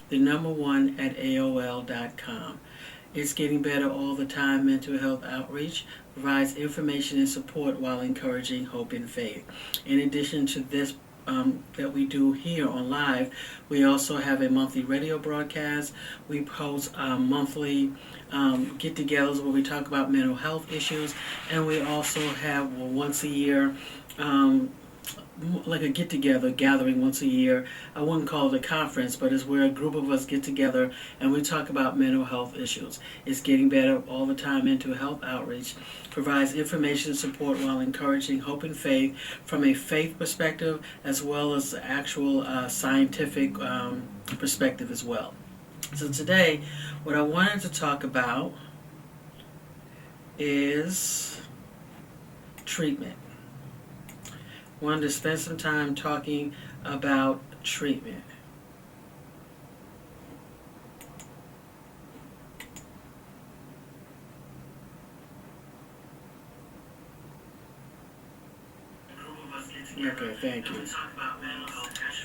the number one at AOL.com. It's Getting Better All the Time Mental Health Outreach provides information and support while encouraging hope and faith. In addition to this that we do here on live, we also have a monthly radio broadcast. We post monthly get-togethers where we talk about mental health issues, and we also have once a year like a get-together gathering once a year. I wouldn't call it a conference, but it's where a group of us get together and we talk about mental health issues. It's Getting Better All the Time Mental Health Outreach provides information and support while encouraging hope and faith from a faith perspective as well as the actual scientific perspective as well. So today, what I wanted to talk about is treatment. Wanted to spend some time talking about treatment. Okay, thank you.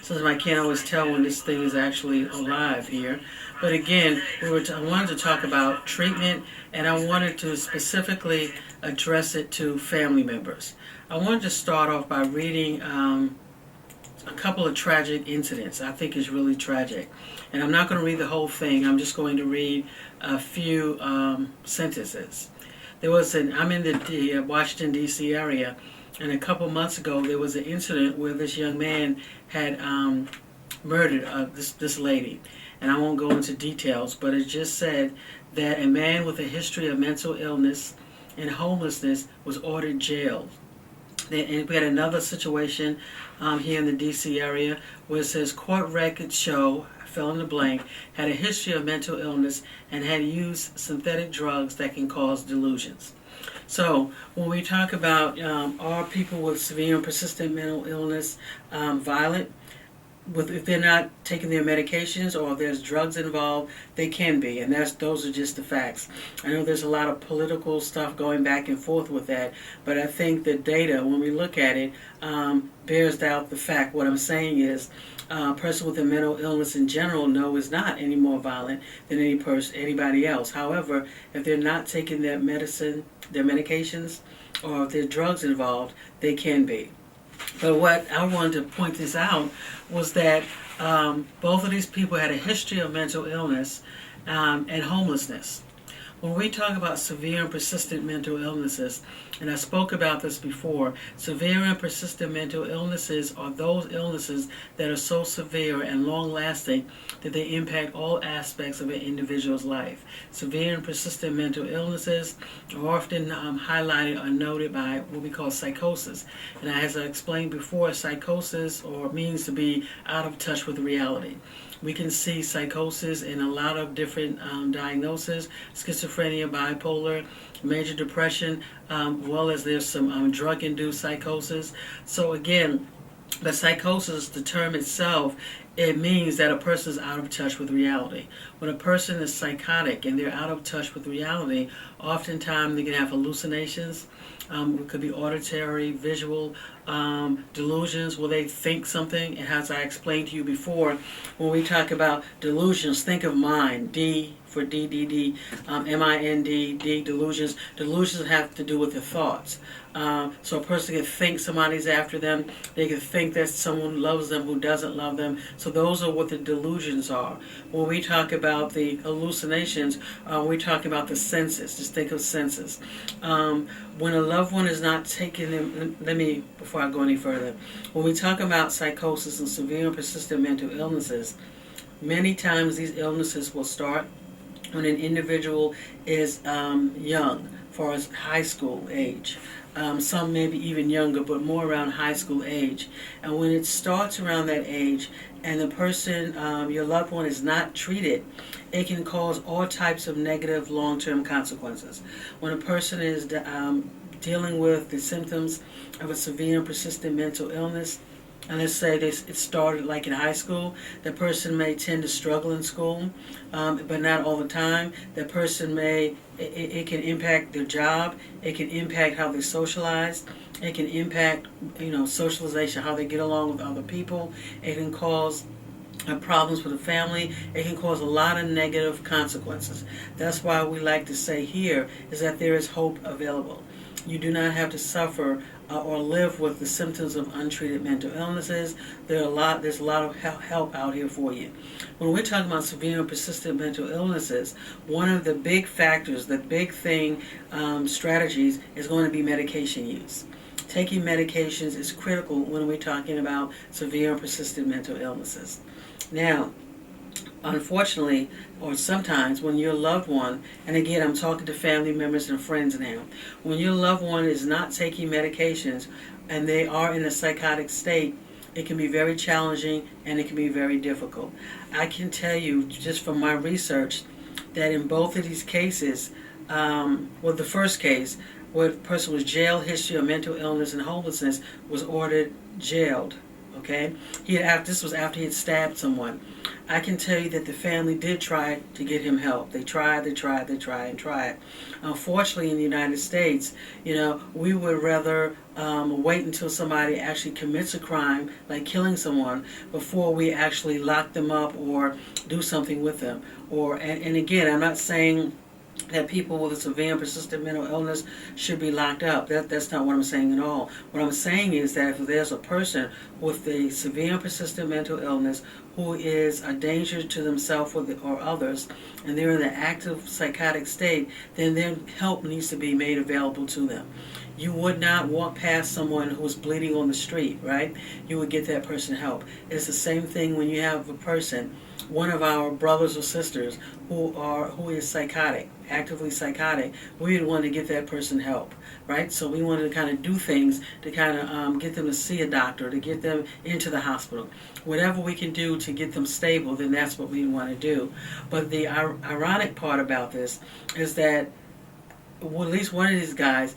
So I can't always tell when this thing is actually alive here. But again, I wanted to talk about treatment, and I wanted to specifically address it to family members. I wanted to start off by reading a couple of tragic incidents. I think it's really tragic. And I'm not going to read the whole thing. I'm just going to read a few sentences. I'm in the Washington, D.C. area, and a couple months ago there was an incident where this young man had murdered this lady. And I won't go into details, but it just said that a man with a history of mental illness and homelessness was ordered jailed. And we had another situation here in the D.C. area where it says court records show, fill in the blank, had a history of mental illness and had used synthetic drugs that can cause delusions. So when we talk about are people with severe and persistent mental illness violent, if they're not taking their medications or if there's drugs involved, they can be, and those are just the facts. I know there's a lot of political stuff going back and forth with that, but I think the data, when we look at it, bears out the fact. What I'm saying is a person with a mental illness in general, is not any more violent than anybody else. However, if they're not taking their medicine, their medications, or if there's drugs involved, they can be. But what I wanted to point this out was that both of these people had a history of mental illness and homelessness. When we talk about severe and persistent mental illnesses, and I spoke about this before, severe and persistent mental illnesses are those illnesses that are so severe and long-lasting that they impact all aspects of an individual's life. Severe and persistent mental illnesses are often highlighted or noted by what we call psychosis. And as I explained before, psychosis means to be out of touch with reality. We can see psychosis in a lot of different diagnoses: schizophrenia, bipolar, major depression, well as there's some drug-induced psychosis. So again, the psychosis, the term itself, it means that a person is out of touch with reality. When a person is psychotic and they're out of touch with reality, oftentimes they can have hallucinations. It could be auditory, visual delusions where they think something. And as I explained to you before, when we talk about delusions, think of mind, D for DDD, MIND, D, delusions. Delusions have to do with the thoughts. So a person can think somebody's after them. They can think that someone loves them who doesn't love them. So those are what the delusions are. When we talk about the hallucinations, we talk about the senses. Just think of senses. When a loved one is not taking them, before I go any further, when we talk about psychosis and severe and persistent mental illnesses, many times these illnesses will start when an individual is young, as far as high school age. Some maybe even younger, but more around high school age. And when it starts around that age and the person, your loved one, is not treated, it can cause all types of negative long-term consequences. When a person is dealing with the symptoms of a severe and persistent mental illness, and let's say it started like in high school, the person may tend to struggle in school, but not all the time. The person it can impact their job. It can impact how they socialize. It can impact, socialization, how they get along with other people. It can cause problems with the family. It can cause a lot of negative consequences. That's why we like to say here is that there is hope available. You do not have to suffer or live with the symptoms of untreated mental illnesses. There's a lot of help out here for you. When we're talking about severe and persistent mental illnesses, one of the big factors, the big thing, strategies is going to be medication use. Taking medications is critical when we're talking about severe and persistent mental illnesses. Now, unfortunately, or sometimes when your loved one, and again I'm talking to family members and friends now, when your loved one is not taking medications and they are in a psychotic state, it can be very challenging and it can be very difficult. I can tell you just from my research that in both of these cases, the first case where the person was jail history of mental illness and homelessness, was ordered jailed. Okay, this was after he had stabbed someone. I can tell you that the family did try to get him help. They tried. Unfortunately, in the United States, we would rather wait until somebody actually commits a crime, like killing someone, before we actually lock them up or do something with them. And again, I'm not saying that people with a severe and persistent mental illness should be locked up. That's not what I'm saying at all. What I'm saying is that if there's a person with a severe and persistent mental illness who is a danger to themselves or others, and they're in an active psychotic state, then their help needs to be made available to them. You would not walk past someone who's bleeding on the street, right? You would get that person help. It's the same thing when you have a person, one of our brothers or sisters who is psychotic, actively psychotic. We would want to get that person help, right? So we want to kind of do things to kind of get them to see a doctor, to get them into the hospital. Whatever we can do to get them stable, then that's what we want to do. But the ironic part about this is that at least one of these guys,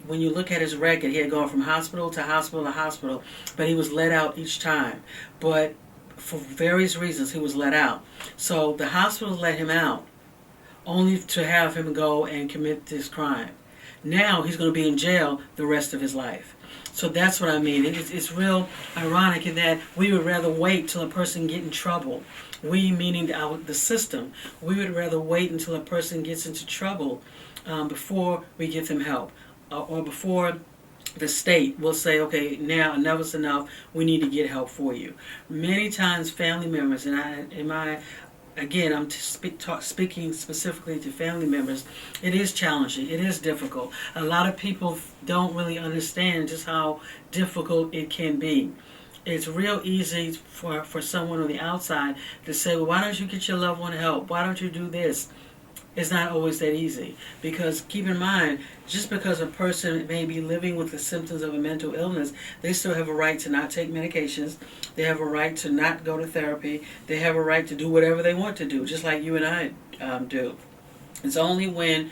when you look at his record, he had gone from hospital to hospital to hospital, but he was let out each time. But for various reasons, he was let out. So the hospital let him out, only to have him go and commit this crime. Now he's going to be in jail the rest of his life. So that's what I mean. It's real ironic in that we would rather wait till a person get in trouble. We, meaning the system, we would rather wait until a person gets into trouble before we give them help, or before the state will say, okay, now enough is enough, we need to get help for you. Many times family members, again, I'm speaking specifically to family members, it is challenging, it is difficult. A lot of people don't really understand just how difficult it can be. It's real easy for someone on the outside to say, well, why don't you get your loved one help? Why don't you do this? It's not always that easy, because keep in mind, just because a person may be living with the symptoms of a mental illness, they still have a right to not take medications. They have a right to not go to therapy. They have a right to do whatever they want to do, just like you and I do. It's only when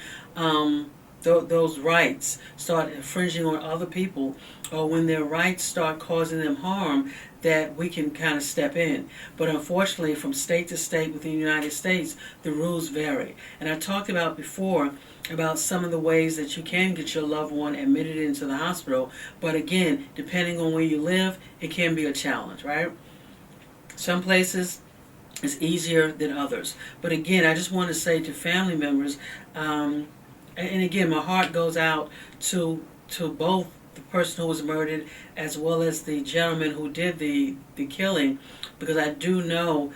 those rights start infringing on other people, or when their rights start causing them harm, that we can kind of step in. But unfortunately, from state to state within the United States, the rules vary. And I talked about before about some of the ways that you can get your loved one admitted into the hospital. But again, depending on where you live, it can be a challenge, right? Some places it's easier than others. But again, I just want to say to family members, and again, my heart goes out to both the person who was murdered as well as the gentleman who did the killing, because I do know,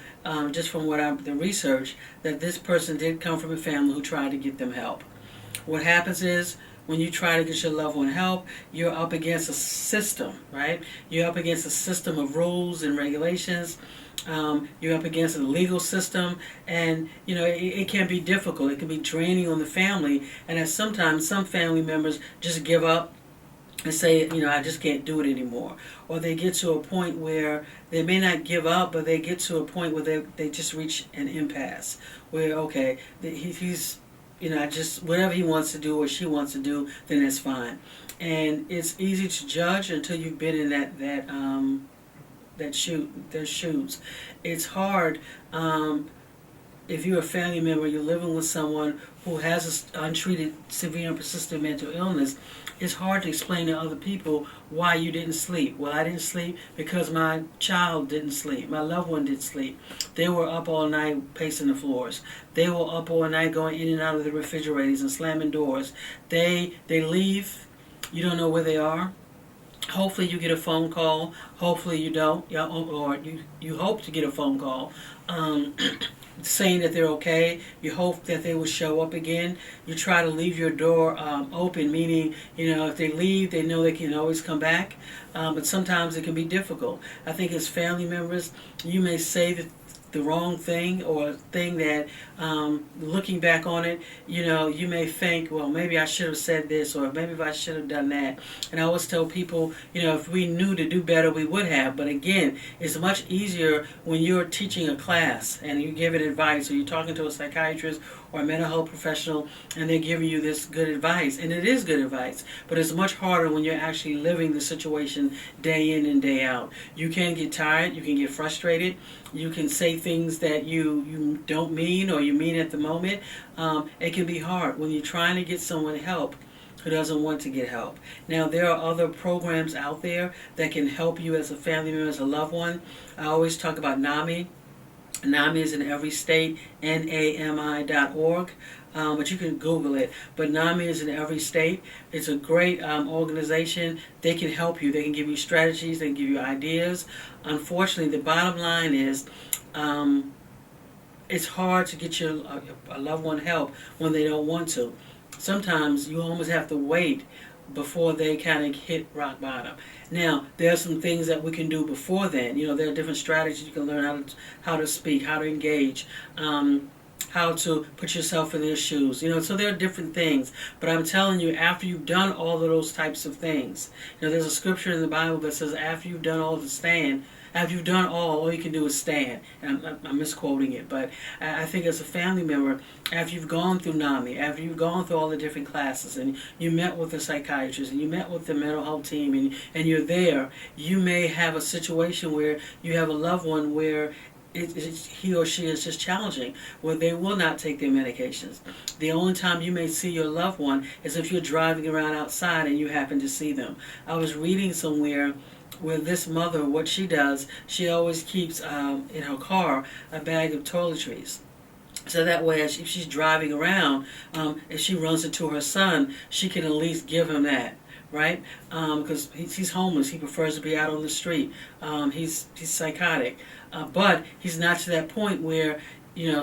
just from the research, that this person did come from a family who tried to get them help. What happens is, when you try to get your loved one help, you're up against a system, right? You're up against a system of rules and regulations. You're up against a legal system, and it can be difficult. It can be draining on the family, and as sometimes some family members just give up and say, I just can't do it anymore. Or they get to a point where they may not give up, but they get to a point where they just reach an impasse, where, okay, he's, just whatever he wants to do or she wants to do, then it's fine. And it's easy to judge until you've been in their shoes. It's hard if you're a family member, you're living with someone who has an untreated severe and persistent mental illness, it's hard to explain to other people why you didn't sleep. Well, I didn't sleep because my child didn't sleep. My loved one didn't sleep. They were up all night pacing the floors. They were up all night going in and out of the refrigerators and slamming doors. They leave. You don't know where they are. Hopefully you get a phone call. Hopefully you don't. Or you hope to get a phone call. Saying that they're okay. You hope that they will show up again. You try to leave your door open, meaning, if they leave, they know they can always come back. But sometimes it can be difficult. I think as family members, you may say the wrong thing or a thing that, looking back on it, you may think, well, maybe I should have said this or maybe I should have done that. And I always tell people, if we knew to do better, we would have. But again, it's much easier when you're teaching a class and you're giving advice or you're talking to a psychiatrist or a mental health professional and they're giving you this good advice. And it is good advice, but it's much harder when you're actually living the situation day in and day out. You can get tired, you can get frustrated, you can say things that you don't mean or you mean at the moment. It can be hard when you're trying to get someone help who doesn't want to get help. Now, there are other programs out there that can help you as a family member, as a loved one. I always talk about NAMI. NAMI is in every state, NAMI.org. But you can Google it. But NAMI is in every state. It's a great organization. They can help you. They can give you strategies. They can give you ideas. Unfortunately, the bottom line is it's hard to get a loved one help when they don't want to. Sometimes you almost have to wait before they kind of hit rock bottom. Now, there are some things that we can do before then. There are different strategies you can learn how to speak, how to engage, how to put yourself in their shoes. So there are different things. But I'm telling you, after you've done all of those types of things, there's a scripture in the Bible that says after you've done all to stand, after you've done all you can do is stand. And I'm misquoting it, but I think as a family member, after you've gone through NAMI, after you've gone through all the different classes, and you met with the psychiatrist, and you met with the mental health team, and you're there, you may have a situation where you have a loved one where he or she is just challenging, where they will not take their medications. The only time you may see your loved one is if you're driving around outside and you happen to see them. I was reading somewhere where this mother, what she does, she always keeps in her car a bag of toiletries. So that way, if she's driving around, if she runs into her son, she can at least give him that, right? Because he's homeless. He prefers to be out on the street. He's psychotic. But he's not to that point where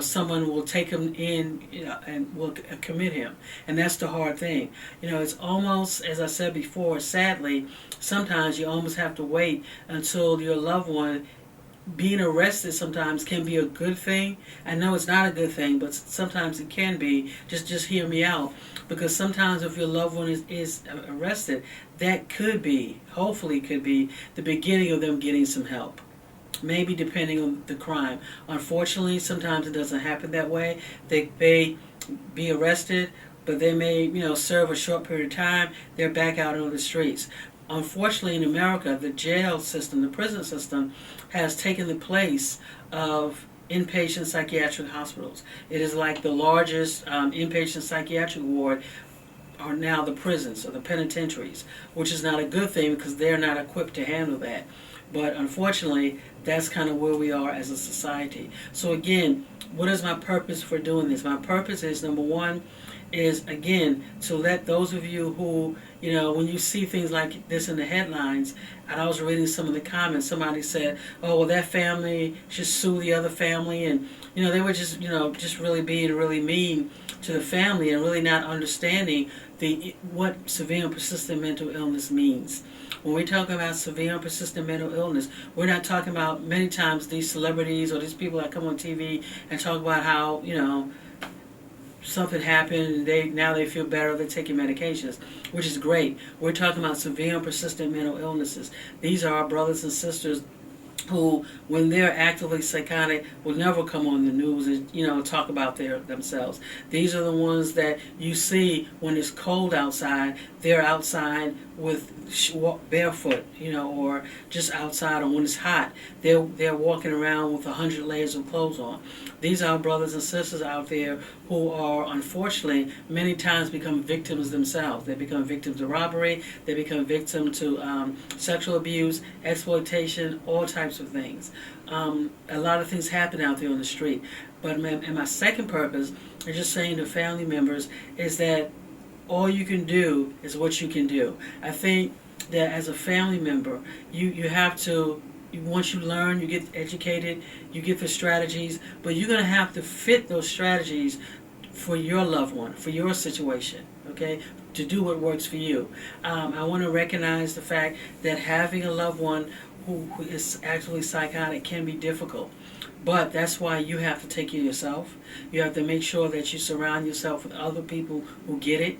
someone will take him in, and will commit him. And that's the hard thing. It's almost, as I said before, sadly, sometimes you almost have to wait until your loved one, being arrested sometimes can be a good thing. I know it's not a good thing, but sometimes it can be. Just hear me out. Because sometimes if your loved one is arrested, that could be, hopefully could be, the beginning of them getting some help. Maybe depending on the crime. Unfortunately, sometimes it doesn't happen that way. They may be arrested, but they may, serve a short period of time. They're back out on the streets. Unfortunately, in America, the jail system, the prison system, has taken the place of inpatient psychiatric hospitals. It is like the largest inpatient psychiatric ward are now the prisons or the penitentiaries, which is not a good thing because they're not equipped to handle that. But unfortunately, that's kind of where we are as a society. So again, what is my purpose for doing this? My purpose is, number one, is again to let those of you who, when you see things like this in the headlines, and I was reading some of the comments, somebody said, oh, well, that family should sue the other family, and they were just really being really mean to the family and really not understanding what severe and persistent mental illness means. When we're talking about severe and persistent mental illness, we're not talking about many times these celebrities or these people that come on TV and talk about how, something happened and now they feel better, they're taking medications, which is great. We're talking about severe and persistent mental illnesses. These are our brothers and sisters who, when they're actively psychotic, will never come on the news and talk about themselves. These are the ones that you see when it's cold outside. They're outside walk barefoot, or just outside, or when it's hot, they're walking around with 100 layers of clothes on. These are brothers and sisters out there who are, unfortunately, many times become victims themselves. They become victims of robbery. They become victims to sexual abuse, exploitation, all types of things. A lot of things happen out there on the street. But and my second purpose is just saying to family members is that all you can do is what you can do. I think that as a family member, you have to, once you learn, you get educated, you get the strategies, but you're going to have to fit those strategies for your loved one, for your situation, okay, to do what works for you. I want to recognize the fact that having a loved one who is actually psychotic can be difficult. But that's why you have to take care of yourself. You have to make sure that you surround yourself with other people who get it.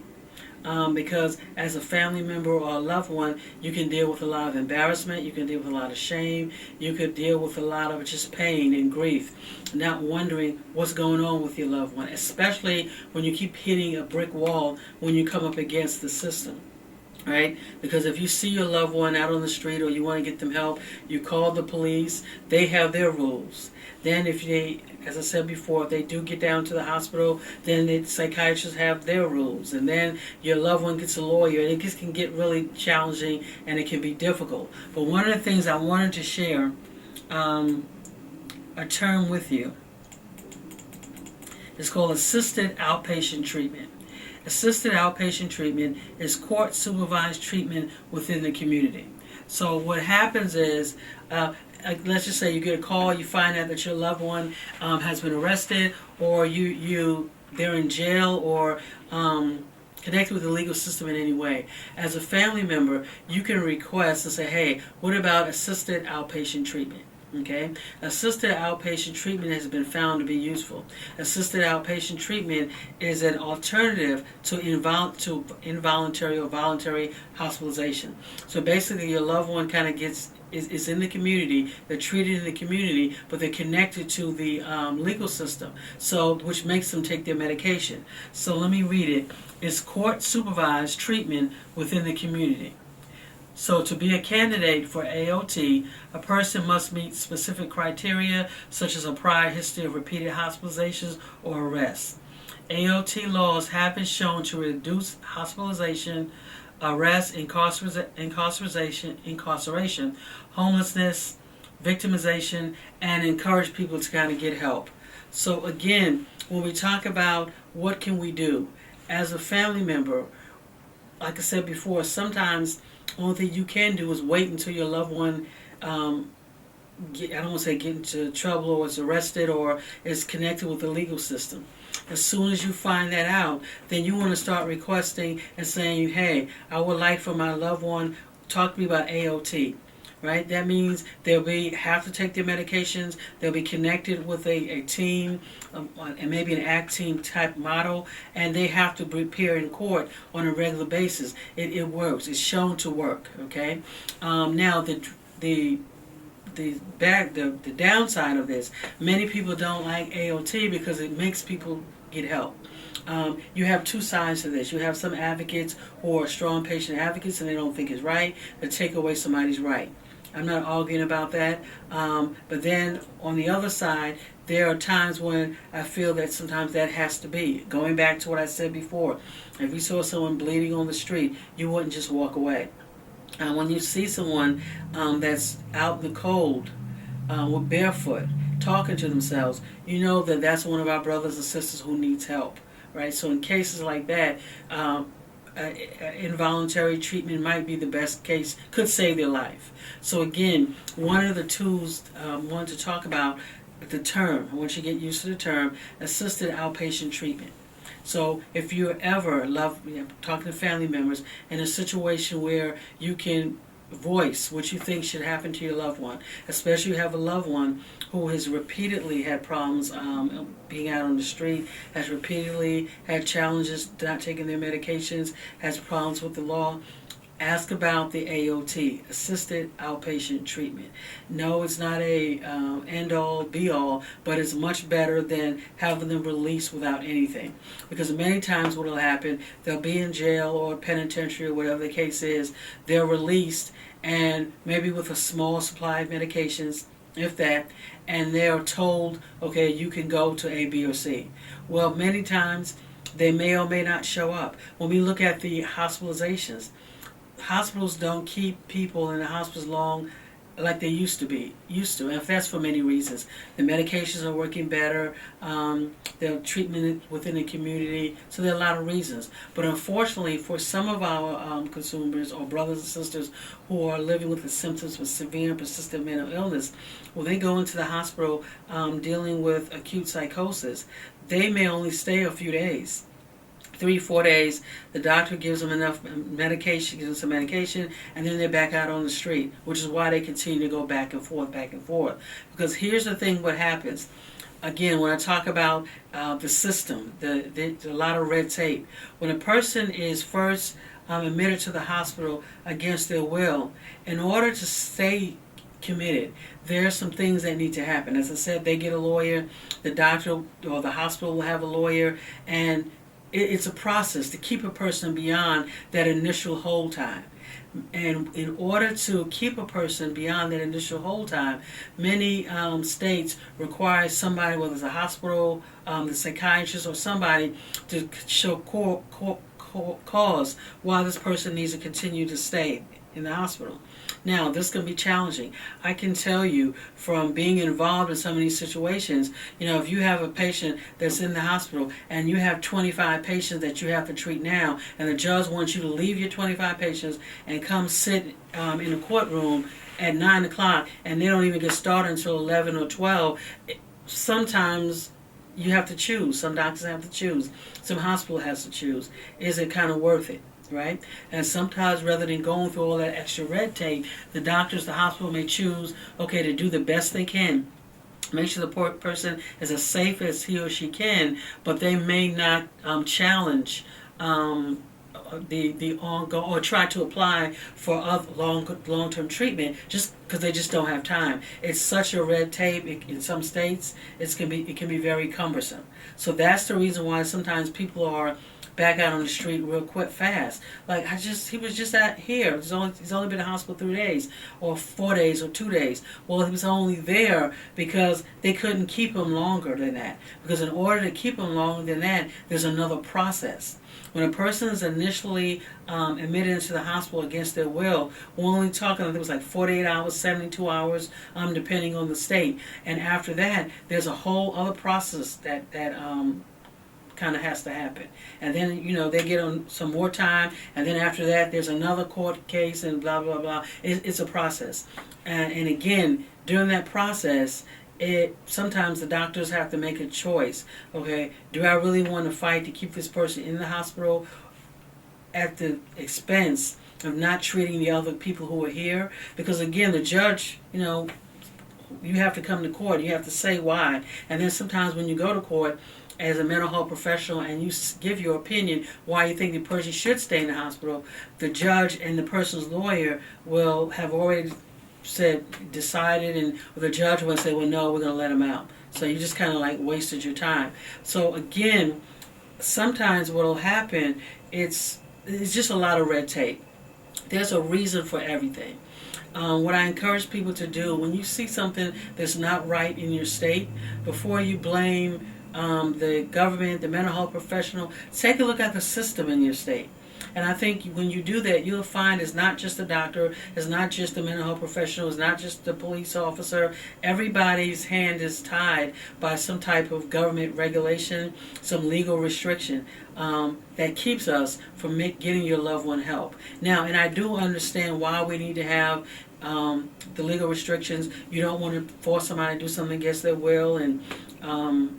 Because as a family member or a loved one, you can deal with a lot of embarrassment, you can deal with a lot of shame, you could deal with a lot of just pain and grief, not wondering what's going on with your loved one, especially when you keep hitting a brick wall when you come up against the system. Right? Because if you see your loved one out on the street or you want to get them help, you call the police. They have their rules. Then if they, as I said before, if they do get down to the hospital, then the psychiatrists have their rules. And then your loved one gets a lawyer, and it can get really challenging and it can be difficult. But one of the things I wanted to share a term with you is called assisted outpatient treatment. Assisted outpatient treatment is court-supervised treatment within the community. So what happens is, let's just say you get a call, you find out that your loved one has been arrested, or they're in jail, or connected with the legal system in any way. As a family member, you can request and say, hey, what about assisted outpatient treatment? Okay, assisted outpatient treatment has been found to be useful. Assisted outpatient treatment is an alternative to involuntary or voluntary hospitalization. So basically, your loved one kind of is in the community. They're treated in the community, but they're connected to the legal system. So which makes them take their medication. So let me read it. It's court supervised treatment within the community. So to be a candidate for AOT, a person must meet specific criteria such as a prior history of repeated hospitalizations or arrests. AOT laws have been shown to reduce hospitalization, arrest, incarceration, homelessness, victimization, and encourage people to kind of get help. So again, when we talk about what can we do as a family member, like I said before, sometimes the only thing you can do is wait until your loved one, I don't want to say get into trouble or is arrested or is connected with the legal system. As soon as you find that out, then you want to start requesting and saying, hey, I would like for my loved one, talk to me about AOT. Right? That means they'll have to take their medications. They'll be connected with a team, and maybe an ACT team type model, and they have to appear in court on a regular basis. It works. It's shown to work. Okay. Now the downside of this, many people don't like AOT because it makes people get help. You have two sides to this. You have some advocates who are strong patient advocates and they don't think it's right to take away somebody's right. I'm not arguing about that. But then on the other side, there are times when I feel that sometimes that has to be. Going back to what I said before, if you saw someone bleeding on the street, you wouldn't just walk away. When you see someone that's out in the cold with barefoot, talking to themselves, you know that that's one of our brothers and sisters who needs help. Right? So in cases like that, involuntary treatment might be the best case, could save their life. So again, one of the tools I wanted to talk about, the term, once you get used to the term, assisted outpatient treatment. So if you ever talking to family members in a situation where you can voice what you think should happen to your loved one, especially if you have a loved one who has repeatedly had problems being out on the street, has repeatedly had challenges not taking their medications, has problems with the law, Ask about the AOT, Assisted Outpatient Treatment. No, it's not a end-all, be-all, but it's much better than having them released without anything. Because many times what will happen, they'll be in jail or penitentiary or whatever the case is, they're released, and maybe with a small supply of medications, if that, and they're told, okay, you can go to A, B, or C. Well, many times they may or may not show up. When we look at the hospitalizations, hospitals don't keep people in the hospitals long like they used to, and that's for many reasons. The medications are working better, the treatment within the community, so there are a lot of reasons. But unfortunately, for some of our consumers or brothers and sisters who are living with the symptoms of severe and persistent mental illness, when they go into the hospital dealing with acute psychosis, they may only stay a few days. 3-4 days, the doctor gives them enough medication, gives them some medication, and then they're back out on the street, which is why they continue to go back and forth, back and forth. Because here's the thing, what happens. Again, when I talk about the system, there's a lot of red tape. When a person is first admitted to the hospital against their will, in order to stay committed, there are some things that need to happen. As I said, they get a lawyer, the doctor or the hospital will have a lawyer, and it's a process to keep a person beyond that initial hold time. And in order to keep a person beyond that initial hold time, many states require somebody, whether it's a hospital, the psychiatrist, or somebody, to show cause why this person needs to continue to stay in the hospital. Now, this can be challenging. I can tell you from being involved in some of these situations, if you have a patient that's in the hospital and you have 25 patients that you have to treat now, and the judge wants you to leave your 25 patients and come sit in a courtroom at 9 o'clock, and they don't even get started until 11 or 12, sometimes you have to choose. Some doctors have to choose. Some hospital has to choose. Is it kind of worth it? Right? And sometimes rather than going through all that extra red tape, the doctors, the hospital may choose, okay, to do the best they can. Make sure the poor person is as safe as he or she can, but they may not challenge the ongoing or try to apply for other long-term treatment just because they just don't have time. It's such a red tape in some states. It can be very cumbersome. So that's the reason why sometimes people are back out on the street real quick, fast. Like, he was just out here. He's only been in the hospital 3 days, or 4 days, or 2 days. Well, he was only there because they couldn't keep him longer than that. Because in order to keep him longer than that, there's another process. When a person is initially admitted into the hospital against their will, we're only talking, it was like 48 hours, 72 hours, depending on the state. And after that, there's a whole other process that kind of has to happen. And then, they get on some more time, and then after that, there's another court case and blah, blah, blah. It's a process. And again, during that process, sometimes the doctors have to make a choice. Okay, do I really want to fight to keep this person in the hospital at the expense of not treating the other people who are here? Because again, the judge, you have to come to court. You have to say why. And then sometimes when you go to court as a mental health professional and you give your opinion why you think the person should stay in the hospital, the judge and the person's lawyer will have already decided, and the judge will say, well, no, we're going to let him out. So you just kind of like wasted your time. So again, sometimes what will happen, it's just a lot of red tape. There's a reason for everything. What I encourage people to do, when you see something that's not right in your state, before you blame the government, the mental health professional, take a look at the system in your state. And I think when you do that, you'll find it's not just the doctor, it's not just the mental health professional, it's not just the police officer. Everybody's hand is tied by some type of government regulation, some legal restriction that keeps us from getting your loved one help. Now, and I do understand why we need to have the legal restrictions. You don't want to force somebody to do something against their will and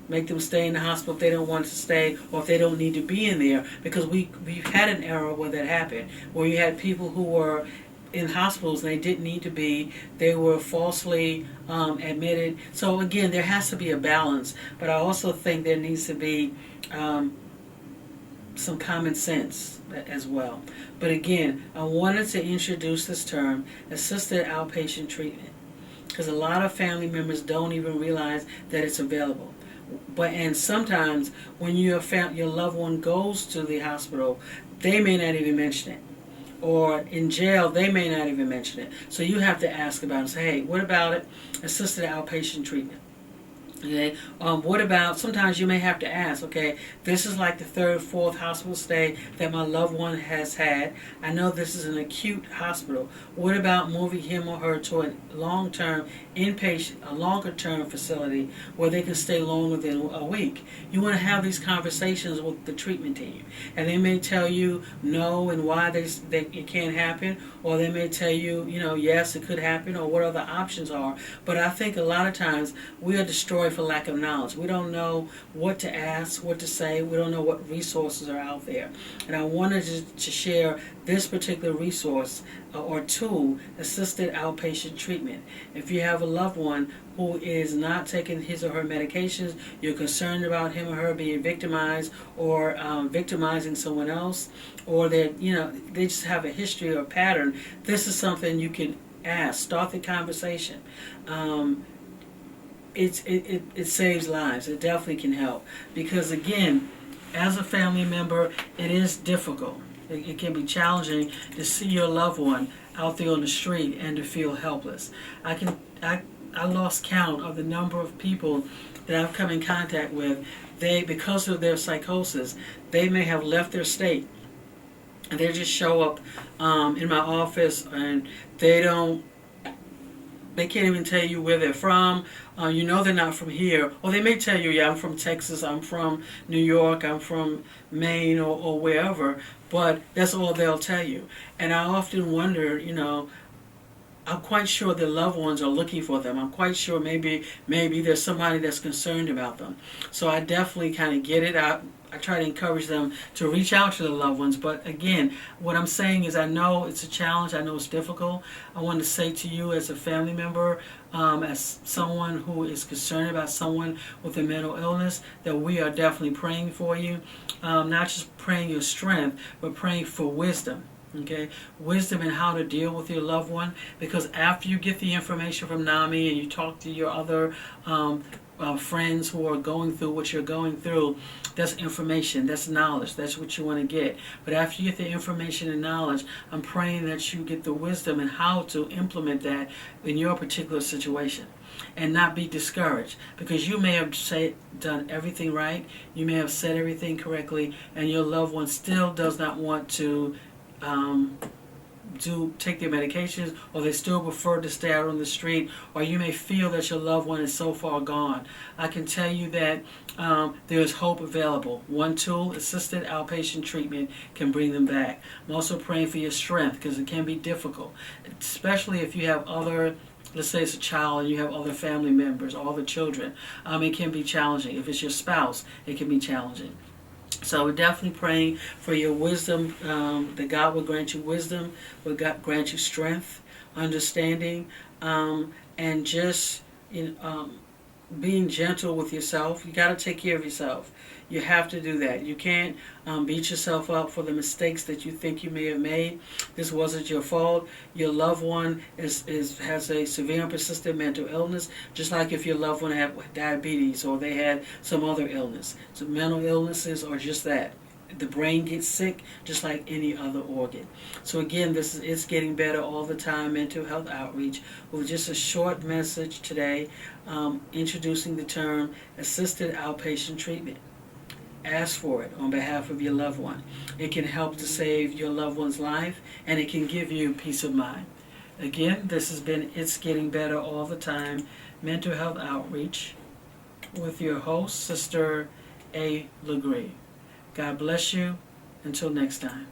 make them stay in the hospital if they don't want to stay or if they don't need to be in there, because we've had an era where that happened, where you had people who were in hospitals and they didn't need to be. They were falsely admitted. So again, there has to be a balance, but I also think there needs to be some common sense as well. But again, I wanted to introduce this term, assisted outpatient treatment, because a lot of family members don't even realize that it's available. And sometimes when your loved one goes to the hospital, they may not even mention it. Or in jail, they may not even mention it. So you have to ask about it and say, hey, what about it? Assisted outpatient treatment. Okay. What about, sometimes you may have to ask, okay, this is like the third, fourth hospital stay that my loved one has had. I know this is an acute hospital. What about moving him or her to a long-term inpatient, a longer-term facility where they can stay longer than a week? You want to have these conversations with the treatment team. And they may tell you no and why it can't happen, or they may tell you, yes, it could happen, or what other options are. But I think a lot of times we are destroyed for lack of knowledge. We don't know what to ask, what to say. We don't know what resources are out there. And I wanted to share this particular resource or tool, assisted outpatient treatment. If you have a loved one who is not taking his or her medications, you're concerned about him or her being victimized or victimizing someone else, or they just have a history or pattern, this is something you can ask. Start the conversation. It saves lives. It definitely can help, because again, as a family member, it is difficult. It can be challenging to see your loved one out there on the street and to feel helpless. I lost count of the number of people that I've come in contact with. Because of their psychosis, they may have left their state, and they just show up in my office, and they can't even tell you where they're from. They're not from here. Or they may tell you, yeah, I'm from Texas, I'm from New York, I'm from Maine, or wherever. But that's all they'll tell you. And I often wonder, I'm quite sure their loved ones are looking for them. I'm quite sure maybe there's somebody that's concerned about them. So I definitely kind of get it. I try to encourage them to reach out to their loved ones. But again, what I'm saying is I know it's a challenge. I know it's difficult. I want to say to you as a family member, as someone who is concerned about someone with a mental illness, that we are definitely praying for you. Not just praying your strength, but praying for wisdom. Okay, wisdom in how to deal with your loved one. Because after you get the information from NAMI and you talk to your other friends who are going through what you're going through, that's information, that's knowledge, that's what you want to get. But after you get the information and knowledge, I'm praying that you get the wisdom and how to implement that in your particular situation, and not be discouraged, because you may have done everything right, you may have said everything correctly, and your loved one still does not want to take their medications, or they still prefer to stay out on the street, or you may feel that your loved one is so far gone. I can tell you that there is hope available. One tool, assisted outpatient treatment, can bring them back. I'm also praying for your strength, because it can be difficult, especially if you have other, let's say it's a child and you have other family members, all the children. It can be challenging. If it's your spouse, it can be challenging. So we're definitely praying for your wisdom, that God will grant you wisdom, will grant you strength, understanding, and just being gentle with yourself. You got to take care of yourself. You have to do that. You can't beat yourself up for the mistakes that you think you may have made. This wasn't your fault. Your loved one has a severe and persistent mental illness, just like if your loved one had diabetes or they had some other illness. So mental illnesses are just that. The brain gets sick just like any other organ. So again, it's getting better all the time. Mental health outreach with just a short message today, introducing the term assisted outpatient treatment. Ask for it on behalf of your loved one. It can help to save your loved one's life, and it can give you peace of mind. Again, this has been It's Getting Better All the Time Mental Health Outreach with your host, Sister A. Legree. God bless you. Until next time.